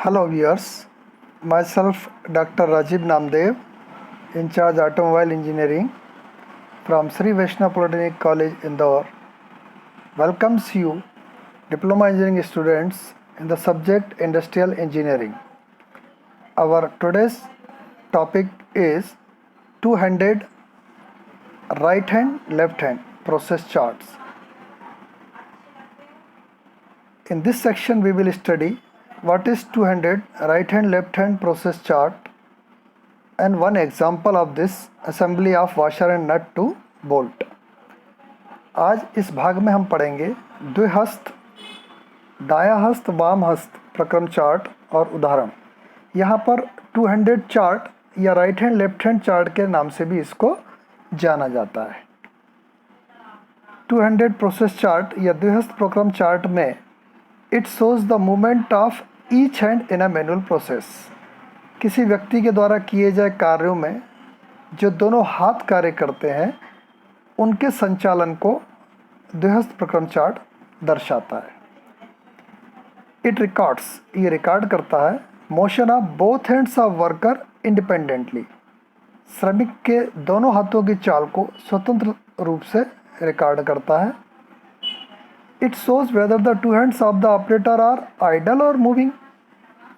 Hello viewers, myself Dr. Rajiv Namdev, in charge Automobile Engineering from Sri Vaishnav Polytechnic College, Indore, welcomes you Diploma Engineering students in the subject Industrial Engineering. Our today's topic is two-handed right hand left hand process charts. In this section we will study what is two-handed right hand left hand process chart and one example of this assembly of washer and nut to bolt. आज इस भाग में हम पढ़ेंगे द्विहस्त, दायां हस्त, वाम हस्त प्रक्रम चार्ट और उदाहरण। यहाँ पर टू हैंडेड चार्ट या right hand left hand chart के नाम से भी इसको जाना जाता है। टू हैंडेड प्रोसेस चार्ट या द्विहस्त प्रक्रम चार्ट में it shows the movement of each hand in a manual process. किसी व्यक्ति के द्वारा किए जाए कार्यों में जो दोनों हाथ कार्य करते हैं उनके संचालन को द्विहस्त प्रक्रम चार्ट दर्शाता है। इट रिकॉर्ड्स, ये रिकॉर्ड करता है motion of both hands of worker independently. श्रमिक के दोनों हाथों की चाल को स्वतंत्र रूप से रिकॉर्ड करता है। It shows whether the two hands of the operator are idle और मूविंग।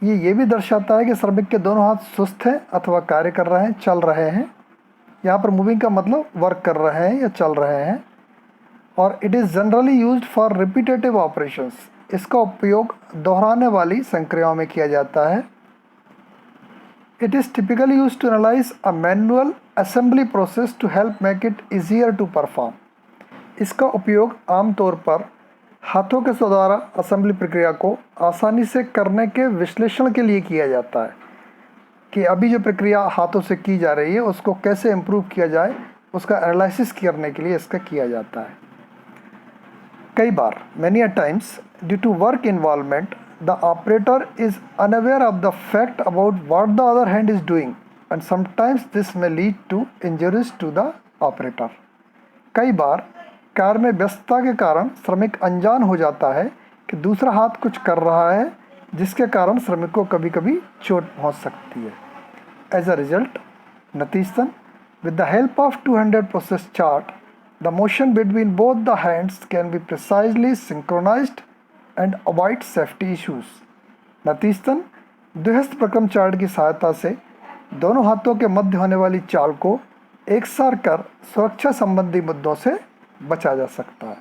ये भी दर्शाता है कि श्रमिक के दोनों हाथ सुस्त हैं अथवा कार्य कर रहे हैं, चल रहे हैं। यहाँ पर मूविंग का मतलब वर्क कर रहे हैं या चल रहे हैं। और it is generally used for repetitive operations. इसका उपयोग दोहराने वाली संक्रियाओं में किया जाता है। It is typically used to analyse a manual assembly process to help make it easier to perform. इसका उपयोग आमतौर पर हाथों के द्वारा असेंबली प्रक्रिया को आसानी से करने के विश्लेषण के लिए किया जाता है कि अभी जो प्रक्रिया हाथों से की जा रही है उसको कैसे इम्प्रूव किया जाए, उसका एनालिसिस करने के लिए इसका किया जाता है। कई बार many a times due to work involvement the operator is unaware of the fact about what the other hand is doing and sometimes this may lead to injuries to the operator. कई बार कार्य में व्यस्तता के कारण श्रमिक अनजान हो जाता है कि दूसरा हाथ कुछ कर रहा है, जिसके कारण श्रमिक को कभी कभी चोट पहुंच सकती है। एज अ रिजल्ट, नतीजतन with the help of two handed process chart the motion between both the hands can be precisely synchronised and avoid safety issues. नतीजतन द्विहस्त प्रक्रम चार्ट की सहायता से दोनों हाथों के मध्य होने वाली चाल को एकसार कर सुरक्षा संबंधी मुद्दों से बचा जा सकता है।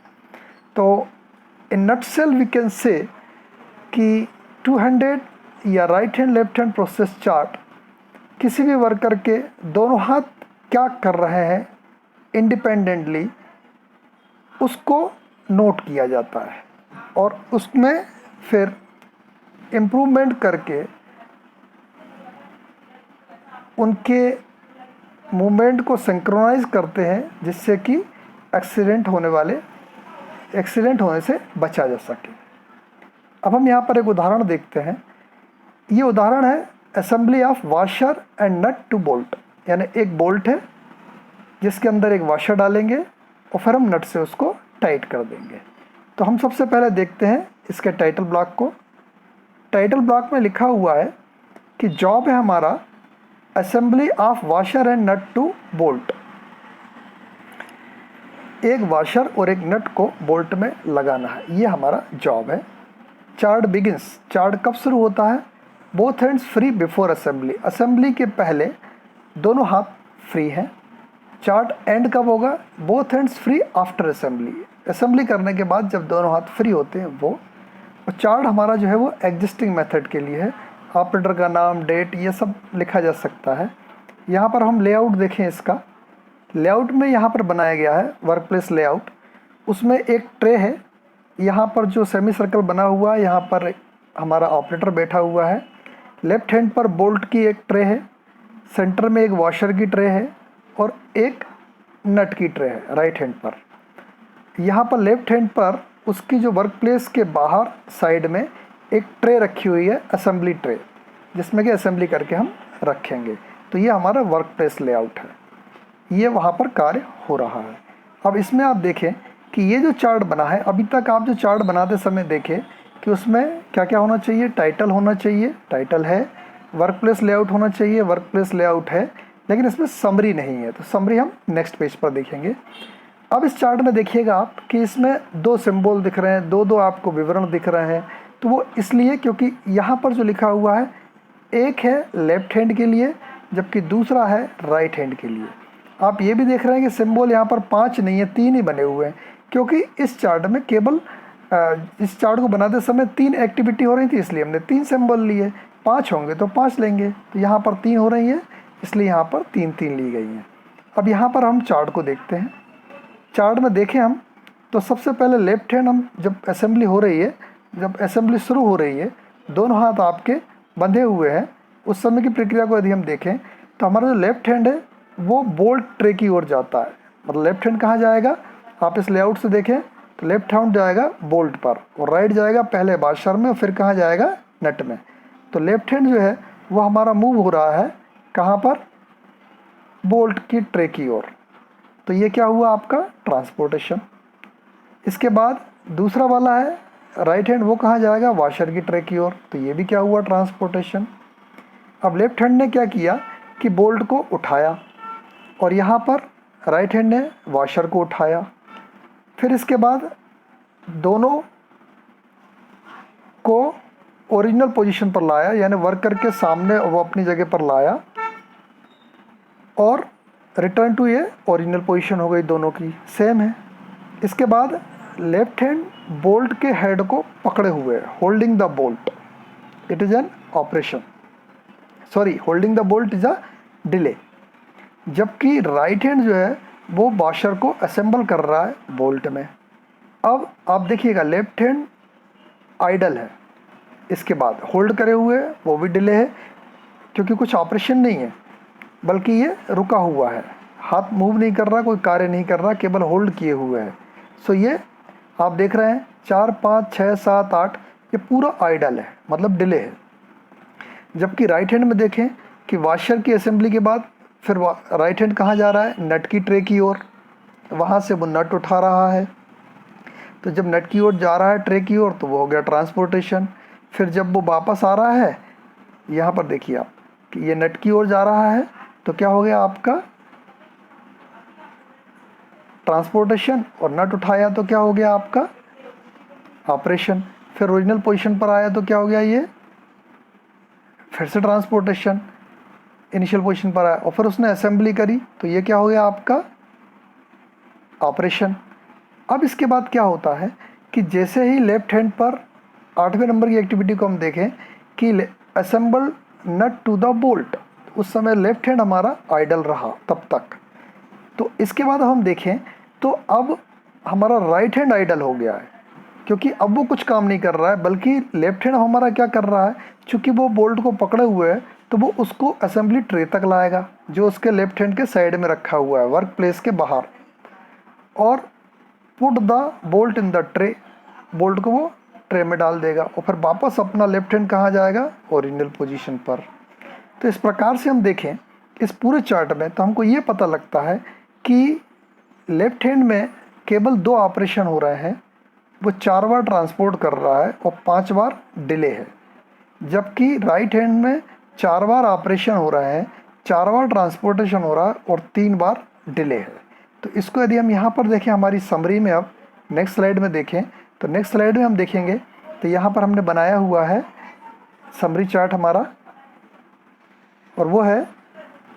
तो इन नटसेल वी कैन से कि टू हैंडेड या right hand left hand process chart किसी भी वर्कर के दोनों हाथ क्या कर रहे हैं इंडिपेंडेंटली उसको नोट किया जाता है और उसमें फिर इम्प्रूवमेंट करके उनके मूवमेंट को सिंक्रोनाइज करते हैं जिससे कि एक्सीडेंट होने से बचा जा सके। अब हम यहाँ पर एक उदाहरण देखते हैं। ये उदाहरण है assembly of washer and nut to bolt, यानी एक बोल्ट है जिसके अंदर एक वाशर डालेंगे और फिर हम नट से उसको टाइट कर देंगे। तो हम सबसे पहले देखते हैं इसके टाइटल ब्लॉक को। टाइटल ब्लॉक में लिखा हुआ है कि जॉब है हमारा assembly of washer and nut to bolt. एक वाशर और एक नट को बोल्ट में लगाना है, ये हमारा जॉब है। चार्ट बिगिंस, चार्ट कब शुरू होता है? Both hands free before assembly, assembly के पहले दोनों हाथ फ्री हैं। चार्ट एंड कब होगा? Both hands free after assembly, assembly करने के बाद जब दोनों हाथ फ्री होते हैं वो। और चार्ट हमारा जो है वो एग्जिस्टिंग मेथड के लिए है। ऑपरेटर का नाम, डेट, ये सब लिखा जा सकता है। यहाँ पर हम लेआउट देखें इसका। लेआउट में यहाँ पर बनाया गया है वर्क प्लेस लेआउट। उसमें एक ट्रे है, यहाँ पर जो सेमी सर्कल बना हुआ है यहाँ पर हमारा ऑपरेटर बैठा हुआ है। लेफ्ट हैंड पर बोल्ट की एक ट्रे है, सेंटर में एक वॉशर की ट्रे है और एक नट की ट्रे है राइट हैंड पर। यहाँ पर लेफ्ट हैंड पर उसकी जो वर्क प्लेस के बाहर साइड में एक ट्रे रखी हुई है, असेंबली ट्रे, जिसमें कि असेंबली करके हम रखेंगे। तो ये हमारा वर्क प्लेस लेआउट है, ये वहाँ पर कार्य हो रहा है। अब इसमें आप देखें कि ये जो चार्ट बना है, अभी तक आप जो चार्ट बनाते समय देखें कि उसमें क्या क्या होना चाहिए। टाइटल होना चाहिए, टाइटल है। वर्क प्लेस लेआउट होना चाहिए, वर्क प्लेस लेआउट है, लेकिन इसमें समरी नहीं है, तो समरी हम नेक्स्ट पेज पर देखेंगे। अब इस चार्ट में देखिएगा आप कि इसमें दो सिंबल दिख रहे हैं, दो दो आपको विवरण दिख रहे हैं। तो वो इसलिए क्योंकि यहाँ पर जो लिखा हुआ है, एक है लेफ्ट हैंड के लिए जबकि दूसरा है राइट हैंड के लिए। आप ये भी देख रहे हैं कि सिंबल यहाँ पर 5 नहीं है, 3 ही बने हुए हैं, क्योंकि इस चार्ट में केवल इस चार्ट को बनाते समय 3 एक्टिविटी हो रही थी, इसलिए हमने 3 सिंबल लिए। 5 होंगे तो 5 लेंगे, तो यहाँ पर 3 हो रही है, इसलिए यहाँ पर 3 ली गई हैं। अब यहाँ पर हम चार्ट को देखते हैं। चार्ट में देखें हम तो सबसे पहले लेफ्ट हैंड, हम जब असेंबली हो रही है, जब असेंबली शुरू हो रही है, दोनों हाथ आपके बंधे हुए हैं, उस समय की प्रक्रिया को यदि हम देखें तो हमारा जो लेफ्ट हैंड है वो बोल्ट ट्रे की ओर जाता है। मतलब लेफ्ट हैंड कहाँ जाएगा, आप इस लेआउट से देखें तो लेफ्ट हैंड जाएगा बोल्ट पर और राइट जाएगा पहले वाशर में और फिर कहाँ जाएगा, नट में। तो लेफ्ट हैंड जो है वो हमारा मूव हो रहा है कहाँ पर, बोल्ट की ट्रे की ओर। तो ये क्या हुआ आपका ट्रांसपोर्टेशन। इसके बाद दूसरा वाला है राइट हैंड, वो कहाँ जाएगा, वाशर की ट्रे की ओर। तो ये भी क्या हुआ, ट्रांसपोर्टेशन। अब लेफ्ट हैंड ने क्या किया कि बोल्ट को उठाया और यहाँ पर राइट हैंड ने वाशर को उठाया। फिर इसके बाद दोनों को ओरिजिनल पोजीशन पर लाया, यानी वर्कर के सामने वो अपनी जगह पर लाया और रिटर्न टू ये ओरिजिनल पोजीशन हो गई, दोनों की सेम है। इसके बाद लेफ्ट हैंड बोल्ट के हेड को पकड़े हुए, holding the bolt, it is an operation, sorry holding the bolt is a delay. जबकि राइट हैंड जो है वो वाशर को असेंबल कर रहा है बोल्ट में। अब आप देखिएगा लेफ्ट हैंड आइडल है, इसके बाद होल्ड करे हुए वो भी डिले है, क्योंकि कुछ ऑपरेशन नहीं है बल्कि ये रुका हुआ है, हाथ मूव नहीं कर रहा, कोई कार्य नहीं कर रहा, केवल होल्ड किए हुए है। सो ये आप देख रहे हैं 4, 5, 6, 7, 8 ये पूरा आइडल है, मतलब डिले है। जबकि राइट हैंड में देखें कि वाशर की असेंबली के बाद फिर राइट हैंड कहाँ जा रहा है, नट की ट्रे की ओर, वहाँ से वो नट उठा रहा है। तो जब नट की ओर जा रहा है ट्रे की ओर तो वो हो गया ट्रांसपोर्टेशन। फिर जब वो वापस आ रहा है, यहाँ पर देखिए आप कि ये नट की ओर जा रहा है, तो क्या हो गया आपका ट्रांसपोर्टेशन, और नट उठाया तो क्या हो गया आपका ऑपरेशन। फिर ओरिजिनल पोजीशन पर आया तो क्या हो गया, ये फिर से ट्रांसपोर्टेशन, इनिशियल पोजीशन पर आया और फिर उसने असेंबली करी तो ये क्या हो गया आपका ऑपरेशन। अब इसके बाद क्या होता है कि जैसे ही लेफ्ट हैंड पर 8वें नंबर की एक्टिविटी को हम देखें कि assemble nut to the bolt, उस समय लेफ्ट हैंड हमारा आइडल रहा तब तक। तो इसके बाद हम देखें तो अब हमारा राइट हैंड आइडल हो गया है, क्योंकि अब वो कुछ काम नहीं कर रहा है, बल्कि लेफ्ट हैंड हमारा क्या कर रहा है, चूँकि वो बोल्ट को पकड़े हुए है तो वो उसको असेंबली ट्रे तक लाएगा जो उसके लेफ्ट हैंड के साइड में रखा हुआ है वर्क प्लेस के बाहर, और put the bolt in the tray, bolt को वो ट्रे में डाल देगा और फिर वापस अपना लेफ्ट हैंड कहाँ जाएगा, ओरिजिनल पोजीशन पर। तो इस प्रकार से हम देखें इस पूरे चार्ट में तो हमको ये पता लगता है कि लेफ्ट हैंड में केवल 2 ऑपरेशन हो रहे हैं, वो 4 बार ट्रांसपोर्ट कर रहा है और 5 बार डिले है। जबकि राइट हैंड में 4 बार ऑपरेशन हो रहे हैं, 4 बार ट्रांसपोर्टेशन हो रहा है और 3 बार डिले है। तो इसको यदि हम यहाँ पर देखें हमारी समरी में, अब नेक्स्ट स्लाइड में देखें तो नेक्स्ट स्लाइड में हम देखेंगे तो यहाँ पर हमने बनाया हुआ है समरी चार्ट हमारा, और वो है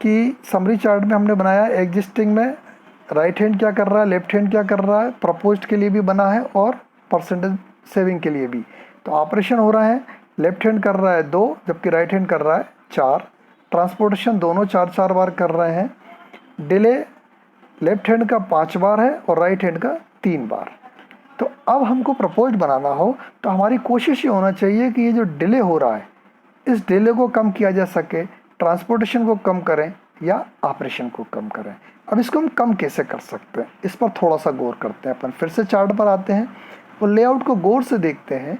कि समरी चार्ट में हमने बनाया एग्जिस्टिंग में राइट हैंड क्या कर रहा है, लेफ्ट हैंड क्या कर रहा है, प्रपोज्ड के लिए भी बना है और परसेंटेज सेविंग के लिए भी। तो ऑपरेशन हो रहा है, लेफ्ट हैंड कर रहा है 2 जबकि राइट हैंड कर रहा है 4, ट्रांसपोर्टेशन दोनों 4-4 बार कर रहे हैं, डिले लेफ्ट हैंड का 5 बार है और राइट हैंड का 3 बार। तो अब हमको प्रपोज्ड बनाना हो तो हमारी कोशिश ये होना चाहिए कि ये जो डिले हो रहा है इस डिले को कम किया जा सके, ट्रांसपोर्टेशन को कम करें या ऑपरेशन को कम करें। अब इसको हम कम कैसे कर सकते हैं, इस पर थोड़ा सा गौर करते हैं। अपन फिर से चार्ट पर आते हैं और लेआउट को गौर से देखते हैं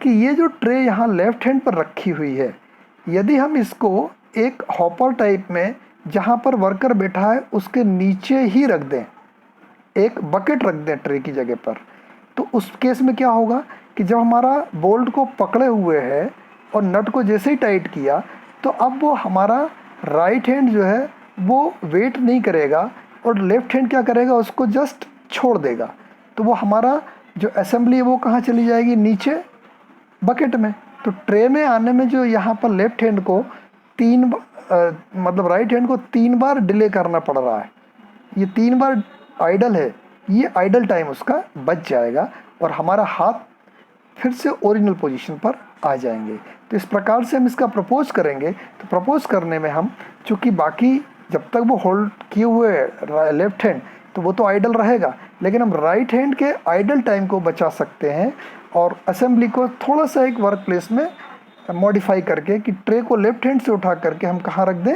कि ये जो ट्रे यहाँ लेफ्ट हैंड पर रखी हुई है, यदि हम इसको एक हॉपर टाइप में जहाँ पर वर्कर बैठा है उसके नीचे ही रख दें, एक बकेट रख दें ट्रे की जगह पर, तो उस केस में क्या होगा कि जब हमारा बोल्ट को पकड़े हुए है और नट को जैसे ही टाइट किया तो अब वो हमारा राइट हैंड जो है वो वेट नहीं करेगा और लेफ्ट हैंड क्या करेगा, उसको जस्ट छोड़ देगा। तो वो हमारा जो असेंबली है वो कहाँ चली जाएगी, नीचे बकेट में। तो ट्रे में आने में जो यहाँ पर लेफ्ट हैंड को मतलब राइट हैंड को 3 बार डिले करना पड़ रहा है, ये 3 बार आइडल है, ये आइडल टाइम उसका बच जाएगा और हमारा हाथ फिर से ओरिजिनल पोजीशन पर आ जाएंगे। तो इस प्रकार से हम इसका प्रपोज करेंगे। तो प्रपोज करने में हम चूँकि बाकी जब तक वो होल्ड किए हुए लेफ्ट हैंड तो वो तो आइडल रहेगा, लेकिन हम राइट हैंड के आइडल टाइम को बचा सकते हैं और असेंबली को थोड़ा सा एक वर्क प्लेस में मॉडिफाई करके कि ट्रे को लेफ्ट हैंड से उठा करके हम कहाँ रख दें,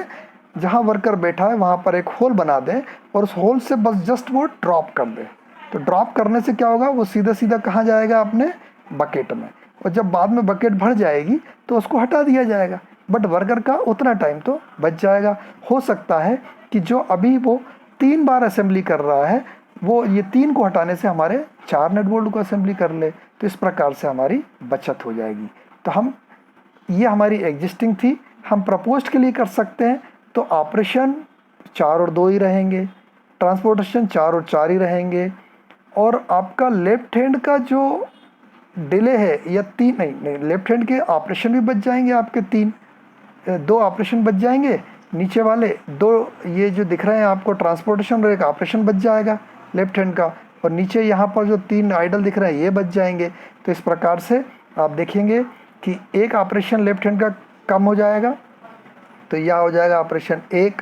जहाँ वर्कर बैठा है वहाँ पर एक होल बना दें और उस होल से बस जस्ट वो ड्रॉप कर दें। तो ड्रॉप करने से क्या होगा, वो सीधा सीधा कहाँ जाएगा, अपने बकेट में। और जब बाद में बकेट भर जाएगी तो उसको हटा दिया जाएगा, बट वर्कर का उतना टाइम तो बच जाएगा। हो सकता है कि जो अभी वो 3 बार असेंबली कर रहा है वो ये 3 को हटाने से हमारे 4 नट बोल्ट को असेंबली कर ले। तो इस प्रकार से हमारी बचत हो जाएगी। तो हम ये हमारी एग्जिस्टिंग थी, हम प्रपोज्ड के लिए कर सकते हैं। तो ऑपरेशन 4 और 2 ही रहेंगे, ट्रांसपोर्टेशन 4 और 4 ही रहेंगे, और आपका लेफ्ट हैंड का जो डिले है या 3 नहीं लेफ्ट हैंड के ऑपरेशन भी बच जाएंगे आपके 2 ऑपरेशन बच जाएंगे, नीचे वाले 2 ये जो दिख रहे हैं आपको ट्रांसपोर्टेशन और एक ऑपरेशन बच जाएगा लेफ्ट हैंड का, और नीचे यहाँ पर जो 3 आइडल दिख रहे हैं ये बच जाएंगे। तो इस प्रकार से आप देखेंगे कि एक ऑपरेशन लेफ्ट हैंड का कम हो जाएगा, तो यह हो जाएगा ऑपरेशन 1।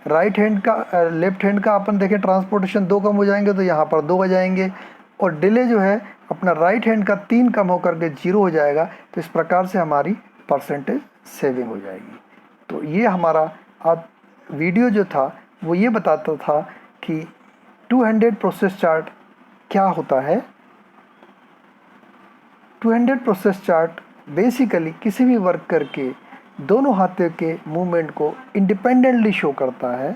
राइट हैंड का लेफ्ट हैंड का अपन देखें ट्रांसपोर्टेशन 2 कम हो जाएंगे तो यहाँ पर 2 आ जाएंगे, और डिले जो है अपना राइट हैंड का 3 कम होकर के 0 हो जाएगा। तो इस प्रकार से हमारी परसेंटेज सेविंग हो जाएगी। तो ये हमारा आज वीडियो जो था वो ये बताता था कि 200 प्रोसेस चार्ट क्या होता है। 200 प्रोसेस चार्ट बेसिकली किसी भी वर्कर के दोनों हाथों के मूवमेंट को इंडिपेंडेंटली शो करता है,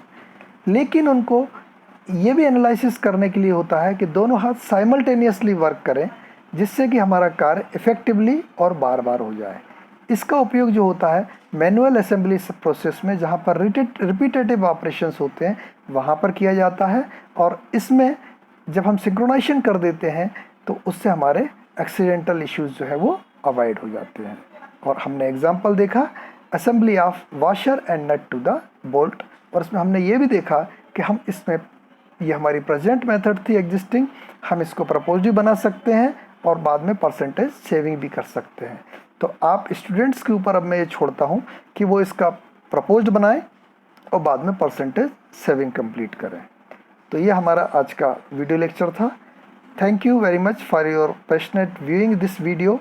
लेकिन उनको ये भी एनालिसिस करने के लिए होता है कि दोनों हाथ साइमल्टेनियसली वर्क करें, जिससे कि हमारा कार्य इफ़ेक्टिवली और बार बार हो जाए। इसका उपयोग जो होता है मैनुअल असेंबली प्रोसेस में, जहाँ पर रिपीटेटिव ऑपरेशंस होते हैं वहाँ पर किया जाता है, और इसमें जब हम सिंक्रोनाइजेशन कर देते हैं तो उससे हमारे एक्सीडेंटल इश्यूज़ जो है वो अवॉइड हो जाते हैं। और हमने एग्जांपल देखा assembly of washer and nut to the bolt, और इसमें हमने ये भी देखा कि हम इसमें ये हमारी प्रेजेंट मेथड थी एग्जिस्टिंग, हम इसको प्रपोज भी बना सकते हैं और बाद में परसेंटेज सेविंग भी कर सकते हैं। तो आप स्टूडेंट्स के ऊपर अब मैं ये छोड़ता हूँ कि वो इसका प्रपोज्ड बनाएं और बाद में परसेंटेज सेविंग कंप्लीट करें। तो ये हमारा आज का वीडियो लेक्चर था। Thank you very much for your passionate viewing this video.